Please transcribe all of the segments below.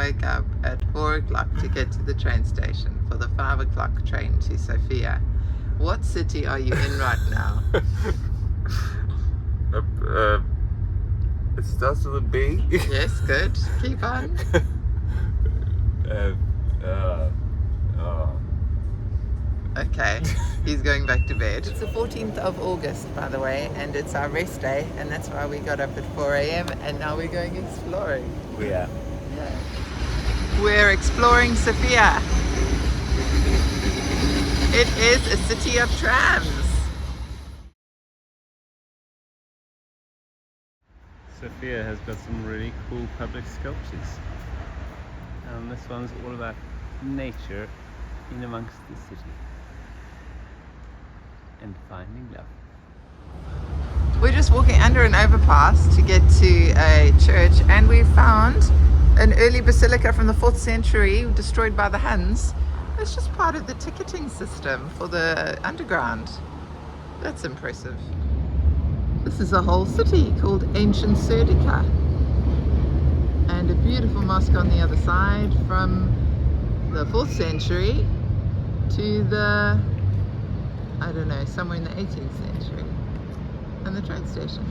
wake up at 4 o'clock to get to the train station for the 5 o'clock train to Sofia. What city are you in right now? It starts with a B. Yes, good. Keep on. Okay, he's going back to bed. It's the 14th of August, by the way, and it's our rest day, and that's why we got up at 4 a.m. and now we're going exploring. We are. We're exploring Sofia. It is a city of trams. Sofia has got some really cool public sculptures. And this one's all about nature in amongst the city. And finding love. We're just walking under an overpass to get to a church, and we found an early basilica from the 4th century destroyed by the Huns. It's just part of the ticketing system for the underground. That's impressive. This is a whole city called Ancient Serdica, and a beautiful mosque on the other side from the 4th century to the, I don't know, somewhere in the 18th century, and the train station.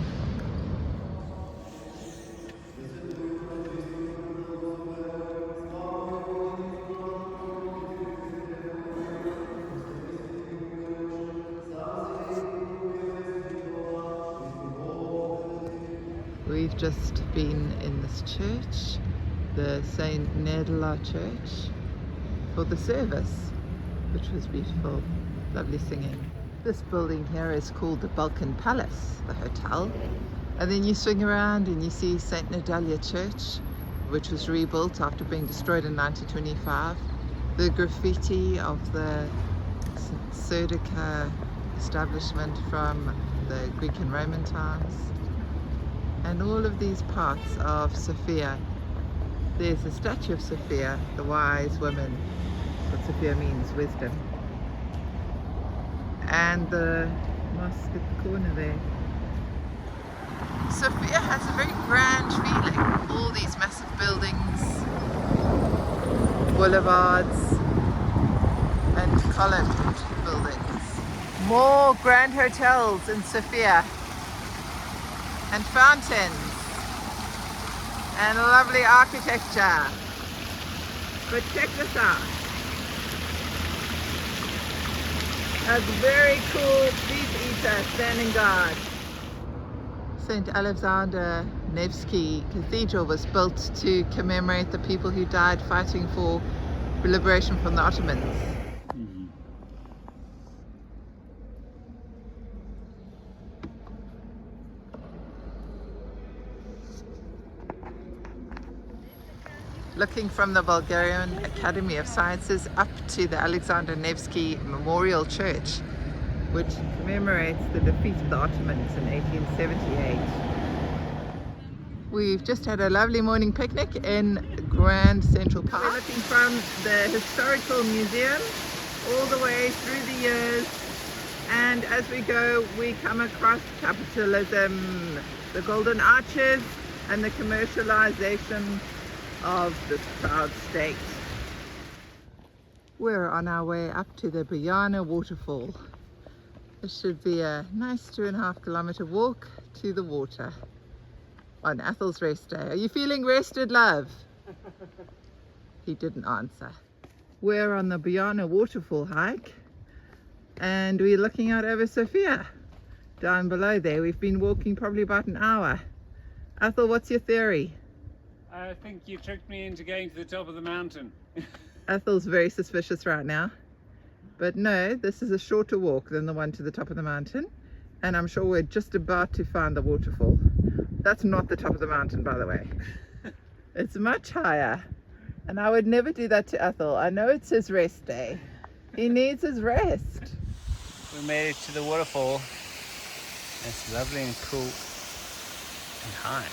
We've just been in this church, the Saint Nedela Church, for the service, which was beautiful, lovely singing. This building here is called the Balkan Palace, the hotel. And then you swing around and you see Saint Nedelya Church, which was rebuilt after being destroyed in 1925. The graffiti of the Serdica establishment from the Greek and Roman times. And all of these parts of Sofia. There's a statue of Sofia, the wise woman. What Sofia means, wisdom. And the mosque at the corner there. Sofia has a very grand feeling. All these massive buildings, boulevards, and columned buildings. More grand hotels in Sofia. And fountains. And lovely architecture. But check this out. A very cool beef eater standing guard. St. Alexander Nevsky Cathedral was built to commemorate the people who died fighting for liberation from the Ottomans. Looking from the Bulgarian Academy of Sciences up to the Alexander Nevsky Memorial Church, which commemorates the defeat of the Ottomans in 1878. We've just had a lovely morning picnic in Grand Central Park. We're looking from the Historical Museum all the way through the years, and as we go we come across capitalism, the golden arches, and the commercialization of this proud state. We're on our way up to the Bojana waterfall. It should be a nice 2.5 kilometer walk to the water on Athel's rest day. Are you feeling rested, love? He didn't answer. We're on the Bojana waterfall hike, and we're looking out over Sofia. Down below there, we've been walking probably about an hour. Athel, what's your theory? I think you tricked me into going to the top of the mountain. Athel's very suspicious right now. But no, this is a shorter walk than the one to the top of the mountain. And I'm sure we're just about to find the waterfall. That's not the top of the mountain, by the way. It's much higher. And I would never do that to Athel. I know it's his rest day. He needs his rest. We made it to the waterfall. It's lovely and cool and high.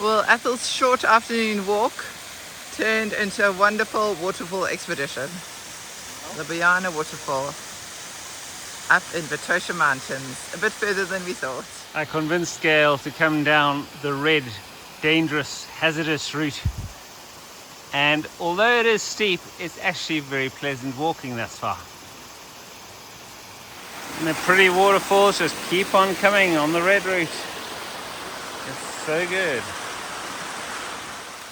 Well, Athel's short afternoon walk turned into a wonderful waterfall expedition. The Bojana waterfall. up in Vitosha Mountains, a bit further than we thought. I convinced Gail to come down the red, dangerous, hazardous route. And although it is steep, it's actually very pleasant walking thus far. And the pretty waterfalls just keep on coming on the red route. It's so good.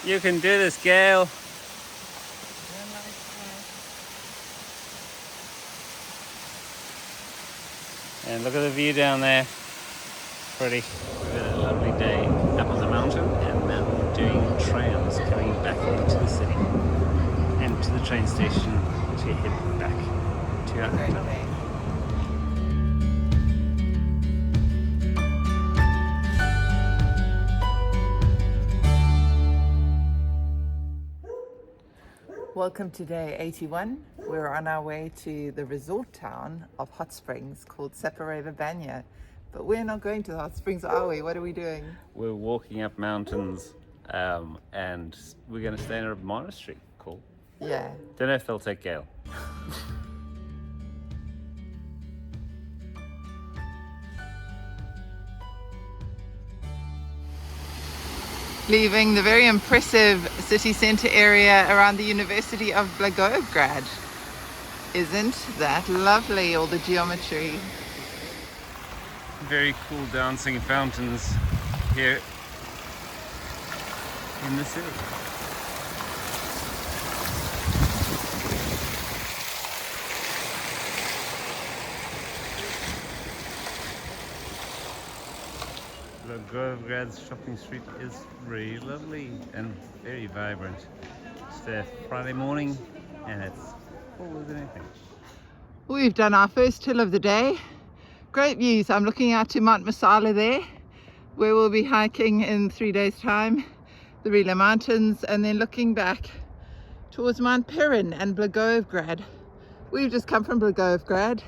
You can do this, Gail. And look at the view down there. Pretty. We've had a lovely day up on the mountain and now we're doing trams coming back into the city and to the train station to head back to our hotel. Welcome to day 81. We're on our way to the resort town of hot springs called Sapareva Banya. But we're not going to the hot springs, are we? What are we doing? We're walking up mountains and we're going to stay in a monastery. Cool. Yeah. Don't know if they'll take Gail. Leaving the very impressive city centre area around the University of Blagoevgrad. Isn't that lovely, all the geometry? Very cool dancing fountains here in the city. Blagoevgrad's shopping street is really lovely and very vibrant. It's there Friday morning and it's full as anything. We've done our first hill of the day. Great views. I'm looking out to Mount Musala there, where we'll be hiking in 3 days' time, the Rila Mountains, and then looking back towards Mount Perrin and Blagoevgrad. We've just come from Blagoevgrad.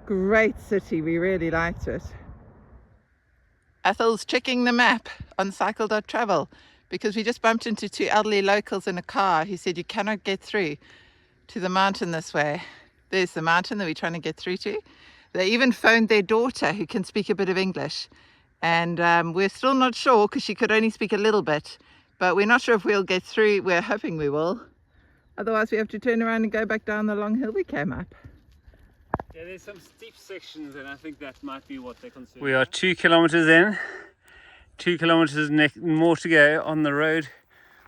Great city, we really liked it. Ethel's checking the map on cycle.travel because we just bumped into 2 elderly locals in a car who said you cannot get through to the mountain this way. There's the mountain that we're trying to get through to. They even phoned their daughter who can speak a bit of English. And we're still not sure because she could only speak a little bit. But we're not sure if we'll get through. We're hoping we will. Otherwise we have to turn around and go back down the long hill we came up. Yeah, there's some steep sections and I think that might be what they're concerned. We are 2 kilometers in. 2 kilometers more to go on the road,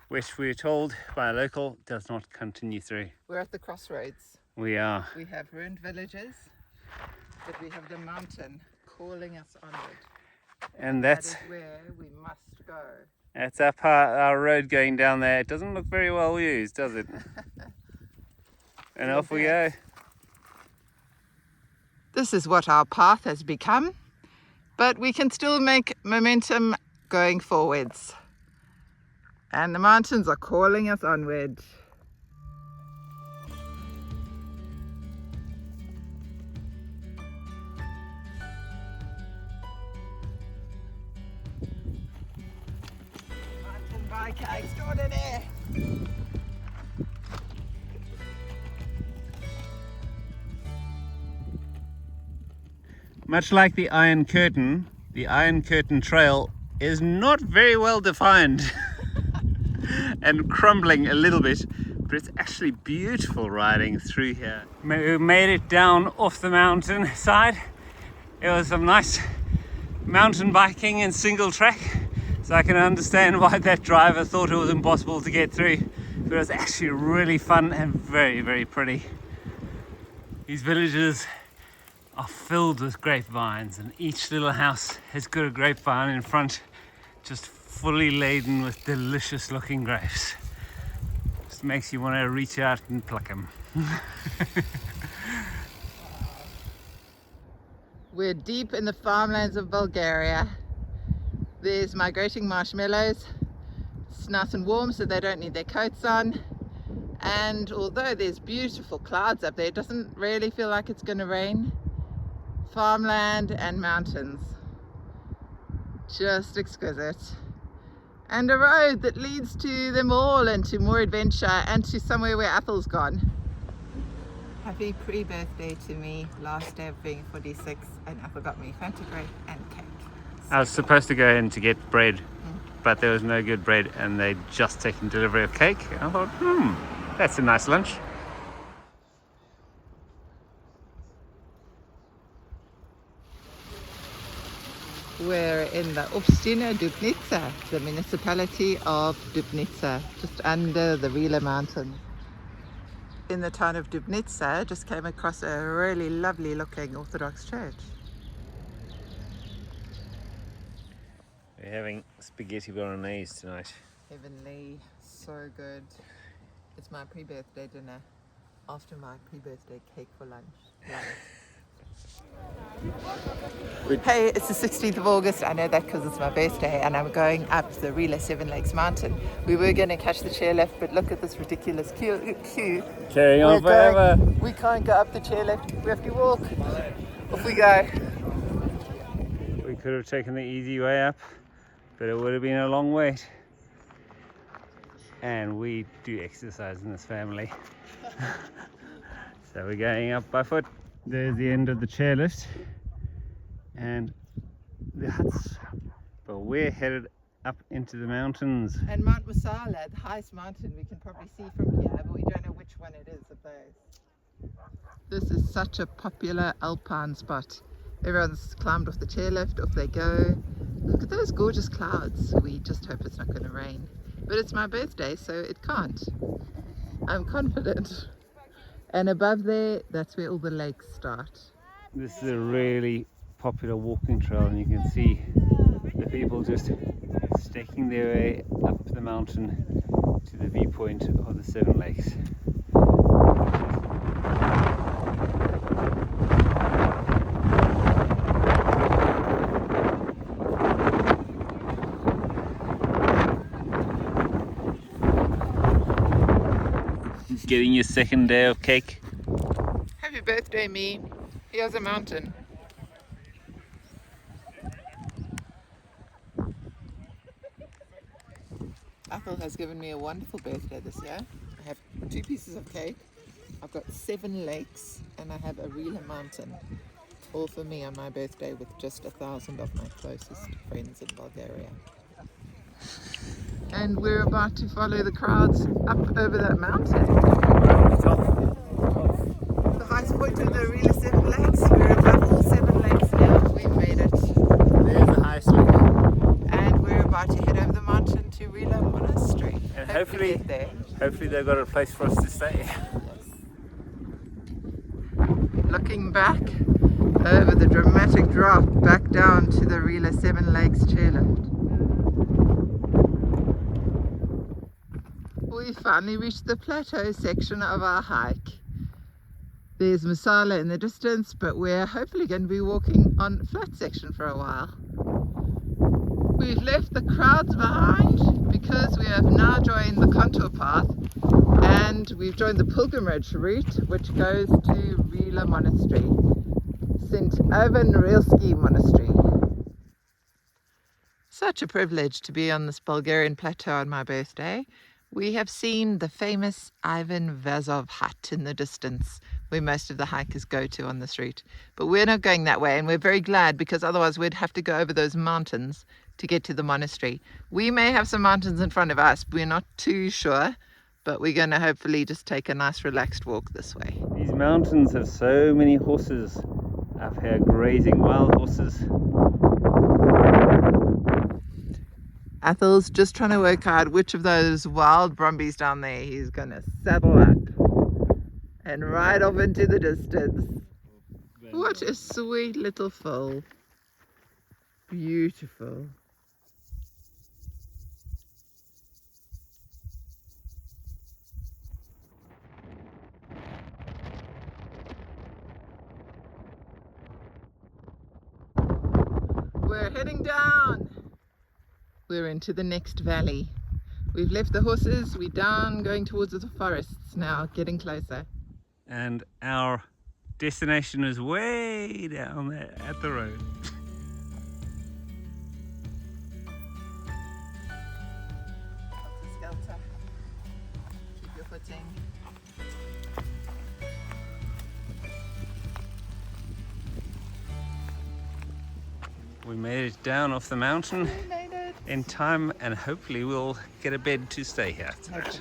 which we're told by a local does not continue through. We're at the crossroads. We are. We have ruined villages, but we have the mountain calling us onward. And that's that is where we must go. That's our road going down there. It doesn't look very well used, does it? And off we go. This is what our path has become, but we can still make momentum going forwards. And the mountains are calling us onward. Mountain bike extraordinaire. Much like the Iron Curtain Trail is not very well defined and crumbling a little bit, but it's actually beautiful riding through here. We made it down off the mountain side. It was some nice mountain biking and single track, so I can understand why that driver thought it was impossible to get through, but it was actually really fun and very, very pretty. These villages are filled with grapevines and each little house has got a grapevine in front, just fully laden with delicious looking grapes. Just makes you want to reach out and pluck them. We're deep in the farmlands of Bulgaria. There's migrating marshmallows. It's nice and warm so they don't need their coats on. And although there's beautiful clouds up there, it doesn't really feel like it's going to rain. Farmland and mountains. Just exquisite. And a road that leads to them all and to more adventure and to somewhere where Ethel's gone. Happy pre-birthday to me, last day of being 46, and Apple got me Fanta Grape and cake. I was supposed to go in to get bread, but there was no good bread and they'd just taken delivery of cake. And I thought, that's a nice lunch. We're in the Obstina Dubnica, the municipality of Dubnica, just under the Rila mountain. In the town of Dubnica, just came across a really lovely looking Orthodox church. We're having spaghetti bolognese tonight. Heavenly, so good. It's my pre-birthday dinner after my pre-birthday cake for lunch. Hey, it's the 16th of August. I know that because it's my birthday, and I'm going up the Rila Seven Lakes mountain. We were going to catch the chairlift, but look at this ridiculous queue. Carrying on forever. We can't go up the chairlift. We have to walk. Off we go. We could have taken the easy way up, but it would have been a long wait. And we do exercise in this family. So we're going up by foot. There's the end of the chairlift and the huts, but we're headed up into the mountains. And Mount Musala, the highest mountain we can probably see from here, but we don't know which one it is of those. This is such a popular alpine spot. Everyone's climbed off the chairlift, off they go. Look at those gorgeous clouds. We just hope it's not going to rain. But it's my birthday, so it can't. I'm confident. And above there, that's where all the lakes start. This is a really popular walking trail, and you can see the people just staking their way up the mountain to the viewpoint of the Seven Lakes. Getting your second day of cake. Happy birthday, me. Here's a mountain. Apple has given me a wonderful birthday this year. I have 2 pieces of cake. I've got 7 lakes, and I have a Rila mountain. All for me on my birthday with just 1,000 of my closest friends in Bulgaria. And we're about to follow the crowds up over that mountain. The highest point of the Rila Seven Lakes. We're above all 7 lakes now. We've made it. There's the highest lake. And we're about to head over the mountain to Rila Monastery. And hopefully they've got a place for us to stay. Looking back over the dramatic drop back down to the Rila Seven Lakes chairlift. We finally reached the plateau section of our hike. There's Musala in the distance, but we're hopefully going to be walking on flat section for a while. We've left the crowds behind because we have now joined the contour path, and we've joined the pilgrimage route which goes to Rila Monastery, St. Ivan Rilski Monastery. Such a privilege to be on this Bulgarian plateau on my birthday. We have seen the famous Ivan Vazov hut in the distance, where most of the hikers go to on this route. But we're not going that way, and we're very glad, because otherwise we'd have to go over those mountains to get to the monastery. We may have some mountains in front of us, we're not too sure, but we're going to hopefully just take a nice relaxed walk this way. These mountains have so many horses up here grazing, wild horses. Athel's just trying to work out which of those wild brumbies down there he's going to saddle up and ride off into the distance. What a sweet little foal. Beautiful. We're heading down. We're into the next valley. We've left the horses, we're down, going towards the forests now, getting closer. And our destination is way down there at the road. Skelter. Keep your footing. We made it down off the mountain We made it. in time, and hopefully we'll get a bed to stay here tonight. Okay.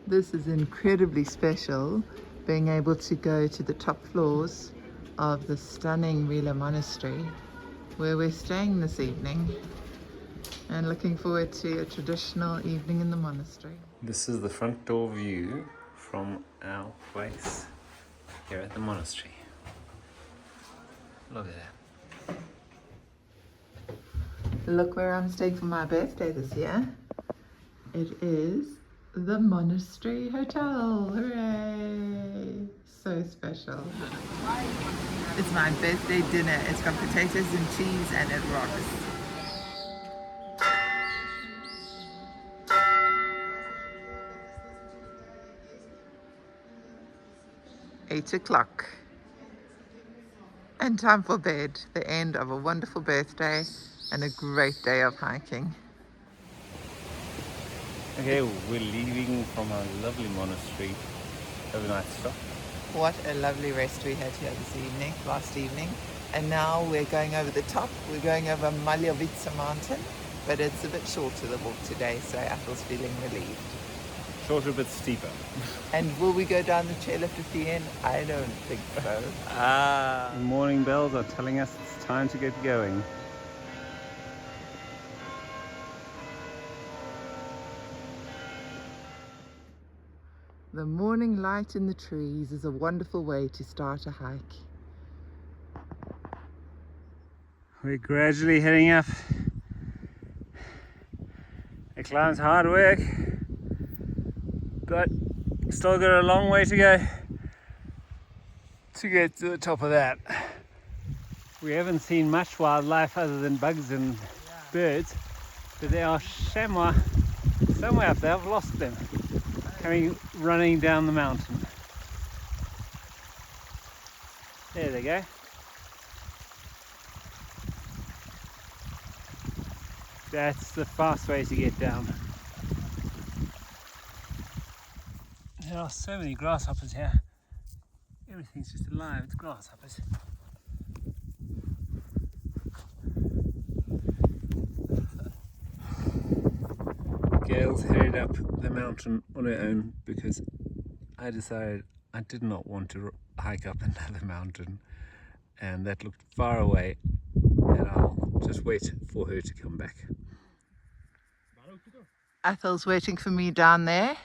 This is incredibly special, being able to go to the top floors of the stunning Rila Monastery, where we're staying this evening, and looking forward to a traditional evening in the monastery. This is the front door view from our place here at the monastery. Look at that. Look where I'm staying for my birthday this year. It is the Monastery Hotel. Hooray! So special. It's my birthday dinner. It's got potatoes and cheese and it rocks. Eight o'clock. And time for bed. The end of a wonderful birthday and a great day of hiking. Okay, we're leaving from our lovely monastery overnight stop. What a lovely rest we had here last evening. And now we're going over the top. We're going over Maljovica mountain, but it's a bit shorter the walk today, so Athel's feeling relieved. Shorter but steeper. And will we go down the chairlift at the end? I don't think so. Morning bells are telling us it's time to get going. The morning light in the trees is a wonderful way to start a hike. We're gradually heading up. The climb's hard work, but still got a long way to go to get to the top of that. We haven't seen much wildlife other than bugs and birds, but there are chamois somewhere up there. I've lost them, coming running down the mountain. There they go. That's the fast way to get down. There are so many grasshoppers here. Everything's just alive, it's grasshoppers. Gail's headed up the mountain on her own because I decided I did not want to hike up another mountain, and that looked far away, and I'll just wait for her to come back. Athel's waiting for me down there,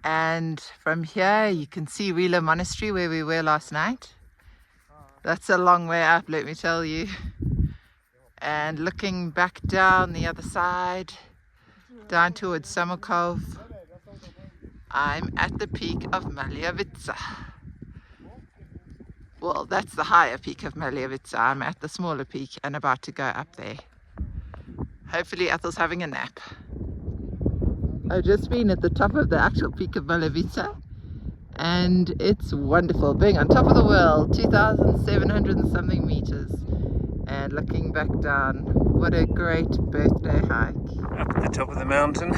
and from here you can see Rila Monastery where we were last night. That's a long way up, let me tell you. And looking back down the other side, down towards Samokov, I'm at the peak of Maljovica. Well, that's the higher peak of Maljovica. I'm at the smaller peak and about to go up there. Hopefully Athel's having a nap. I've just been at the top of the actual peak of Maljovica, and it's wonderful being on top of the world, 2,700 and something meters, and looking back down. What a great birthday hike. Up at the top of the mountain,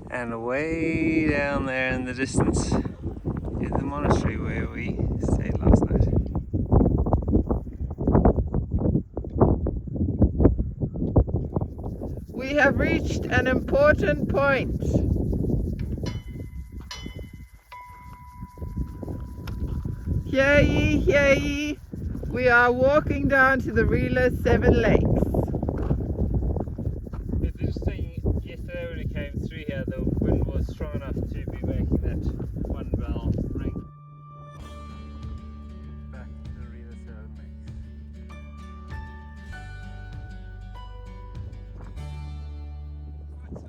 and way down there in the distance is the monastery where we stayed last night. We have reached an important point. Hear ye, hear ye. We are walking down to the Rila Seven Lakes. It's interesting, yesterday when it came through here, the wind was strong enough to be making that one bell ring. Back to the Rila Seven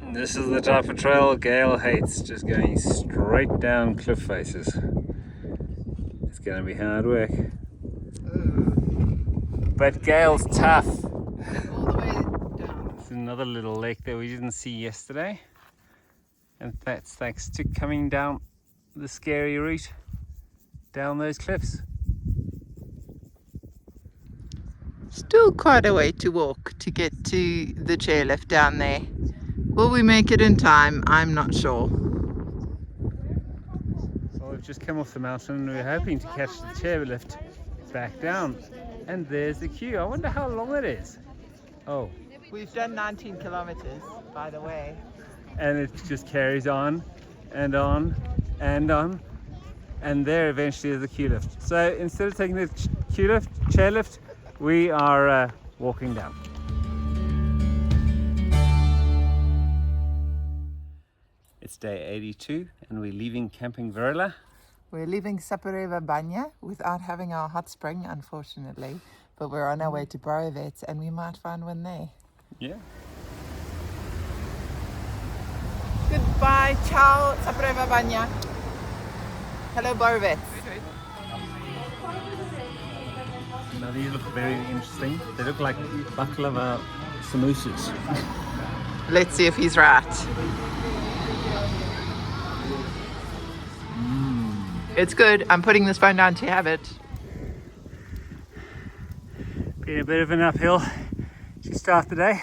Lakes. This is the type of trail Gail hates, just going straight down cliff faces. It's going to be hard work. But Gail's tough. All the way down. This another little lake that we didn't see yesterday. And that's thanks to coming down the scary route down those cliffs. Still quite a way to walk to get to the chairlift down there. Will we make it in time? I'm not sure. Well, we've just come off the mountain and we're hoping to catch the chairlift back down. And there's the queue. I wonder how long it is. Oh. We've done 19 kilometers, by the way. And it just carries on and on and on. And there eventually is the queue lift. So instead of taking the chairlift, we are walking down. It's day 82 and we're leaving Camping Rila. We're leaving Sapareva Banya without having our hot spring, unfortunately. But we're on our way to Borovets and we might find one there. Yeah. Goodbye, ciao, Sapareva Banya. Hello, Borovets. Now these look very interesting. They look like baklava samosas. Let's see if he's right. It's good. I'm putting this phone down to have it. Been a bit of an uphill to start the day,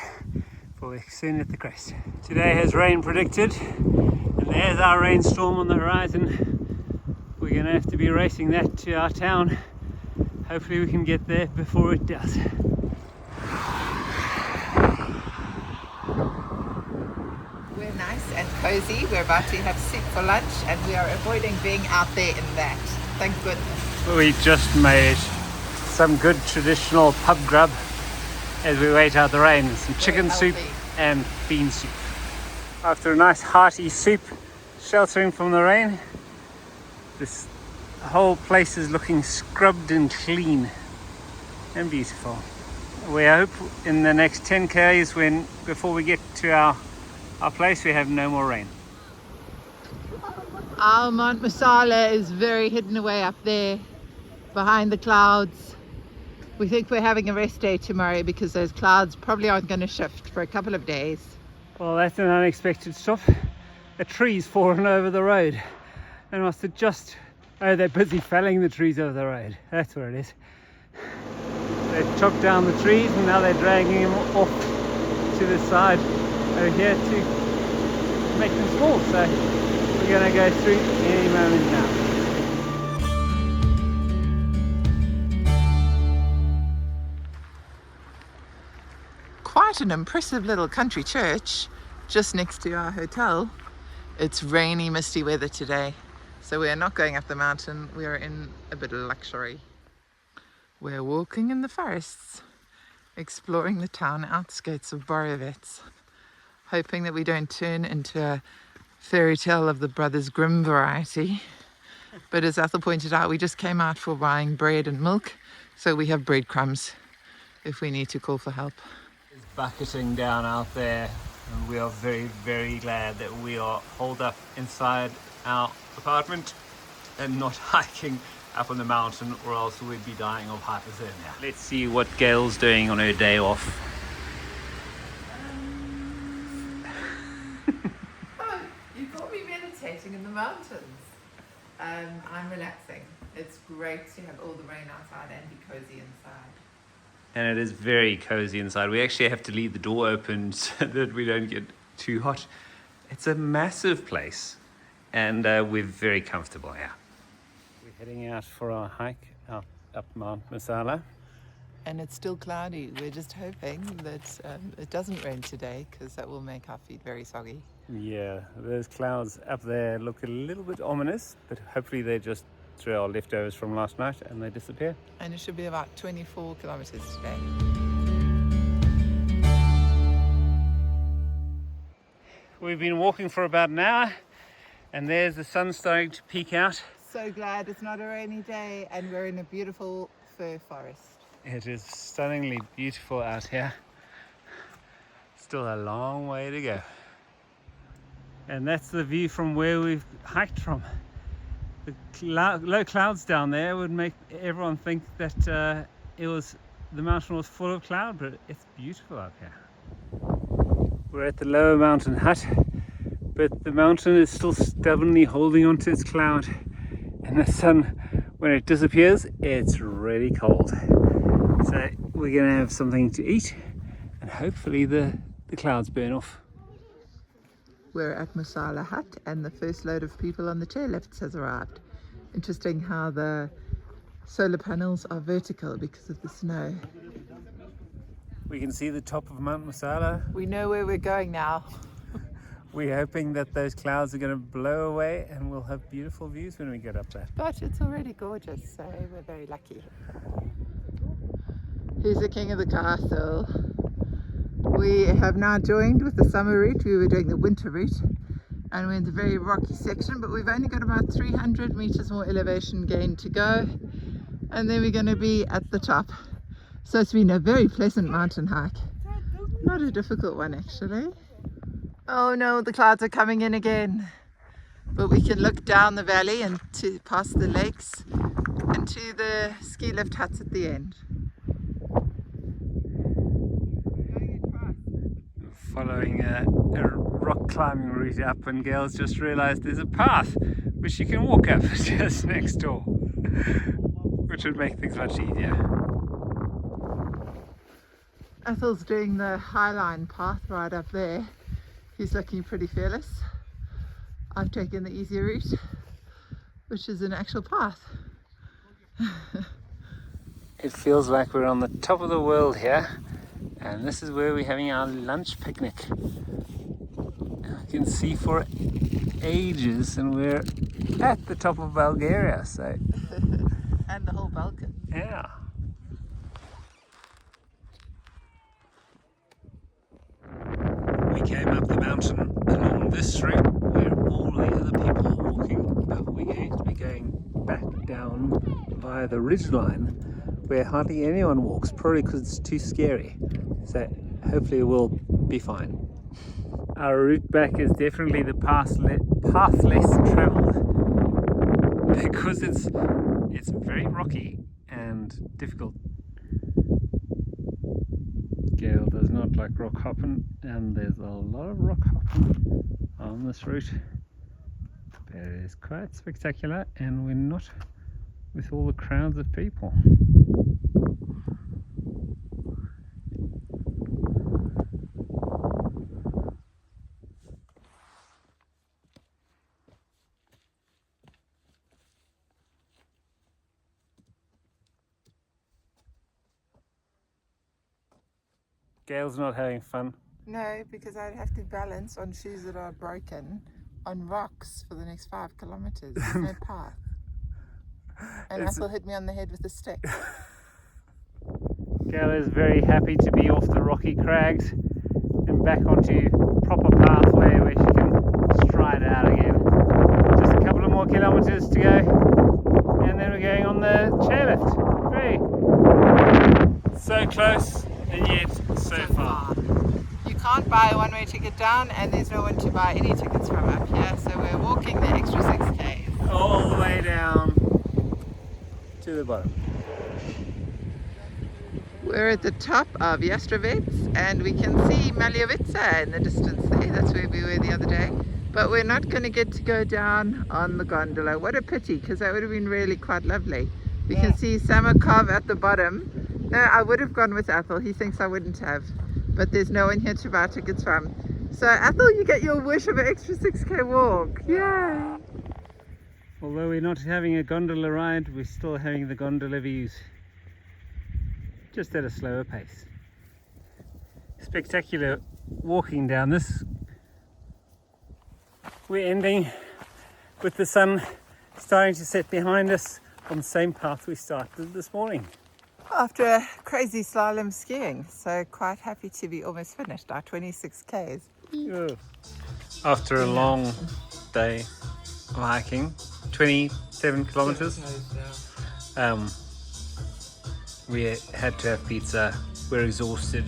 but we're soon at the crest. Today has rain predicted, and there's our rainstorm on the horizon. We're going to have to be racing that to our town. Hopefully we can get there before it does. We're nice and cozy. We're about to have soup for lunch and we are avoiding being out there in that. Thank goodness. We just made some good traditional pub grub as we wait out the rain. Some chicken soup and bean soup. After a nice hearty soup, sheltering from the rain, this whole place is looking scrubbed and clean and beautiful. We hope in the next 10 k's before we get to our place we have no more rain. Our Mount Musala is very hidden away up there behind the clouds. We think we're having a rest day tomorrow because those clouds probably aren't going to shift for a couple of days. Well, that's an unexpected stop. A tree's fallen over the road. They must have just... Oh, they're busy felling the trees over the road. That's where it is. They've chopped down the trees and now they're dragging them off to the side over here to make them small. So we're going to go through any moment now. Quite an impressive little country church just next to our hotel. It's rainy, misty weather today. So we are not going up the mountain, we are in a bit of luxury. We're walking in the forests, exploring the town outskirts of Borovets, hoping that we don't turn into a fairy tale of the Brothers Grimm variety. But as Ethel pointed out, we just came out for buying bread and milk, so we have breadcrumbs if we need to call for help. It's bucketing down out there, and we are very, very glad that we are holed up inside our apartment and not hiking up on the mountain, or else we'd be dying of hypothermia. Let's see what Gail's doing on her day off. Oh, you caught me meditating in the mountains. I'm relaxing. It's great to have all the rain outside and be cozy inside. And it is very cozy inside. We actually have to leave the door open so that we don't get too hot. It's a massive place. And we're very comfortable here. We're heading out for our hike up Mount Musala. And it's still cloudy. We're just hoping that it doesn't rain today because that will make our feet very soggy. Yeah, those clouds up there look a little bit ominous, but hopefully they're just through our leftovers from last night and they disappear. And it should be about 24 kilometers today. We've been walking for about an hour. And there's the sun starting to peek out. So glad it's not a rainy day and we're in a beautiful fir forest. It is stunningly beautiful out here. Still a long way to go. And that's the view from where we've hiked from. The low clouds down there would make everyone think that the mountain was full of cloud, but it's beautiful up here. We're at the lower mountain hut, but the mountain is still stubbornly holding onto its cloud, and the sun, when it disappears, it's really cold. So we're going to have something to eat, and hopefully the clouds burn off. We're at Musala Hut and the first load of people on the chairlifts has arrived. Interesting how the solar panels are vertical because of the snow. We can see the top of Mount Musala. We know where we're going now. We're hoping that those clouds are going to blow away and we'll have beautiful views when we get up there. But it's already gorgeous, so we're very lucky. Here's the king of the castle. We have now joined with the summer route. We were doing the winter route and we're in the very rocky section, but we've only got about 300 meters more elevation gain to go, and then we're going to be at the top. So it's been a very pleasant mountain hike. Not a difficult one actually. Oh no, the clouds are coming in again. But we can look down the valley and past the lakes and to the ski lift huts at the end. Following a rock climbing route up, and Gail's just realised there's a path which you can walk up just next door, which would make things much easier. Ethel's doing the Highline path right up there. He's looking pretty fearless. I've taken the easy route, which is an actual path. It feels like we're on the top of the world here, and this is where we're having our lunch picnic. I can see for ages, and we're at the top of Bulgaria, so and the whole Balkans. yeah. We came up the mountain along this route where all the other people are walking, but we're going to be going back down via the ridgeline where hardly anyone walks, probably because it's too scary. So hopefully we'll be fine. Our route back is definitely the path less travelled because it's very rocky and difficult. Gail does not like rock hopping, and there's a lot of rock hopping on this route. But it is quite spectacular, and we're not with all the crowds of people. Gail's not having fun. No, because I'd have to balance on shoes that are broken on rocks for the next 5 kilometers. There's no path. And Ethel hit me on the head with a stick. Gail is very happy to be off the rocky crags and back onto proper pathway where she can stride out again. Just a couple of more kilometers to go, and then we're going on the chairlift. Hooray! So close, and yet so far. You can't buy a one-way ticket down, and there's no one to buy any tickets from up here, so we're walking the extra 6K. All the way down to the bottom. We're at the top of Yastrovets, and we can see Maljovica in the distance there. That's where we were the other day. But we're not going to get to go down on the gondola. What a pity, because that would have been really quite lovely. We can see Samarkov at the bottom. No, I would have gone with Ethel. He thinks I wouldn't have. But there's no one here to buy tickets from. So Ethel, you get your wish of an extra 6K walk. Yay! Although we're not having a gondola ride, we're still having the gondola views. Just at a slower pace. Spectacular walking down this. We're ending with the sun starting to set behind us on the same path we started this morning. After a crazy slalom skiing, so quite happy to be almost finished, our 26Ks. Yeah. After a long day of hiking, 27 kilometers, we had to have pizza. We're exhausted,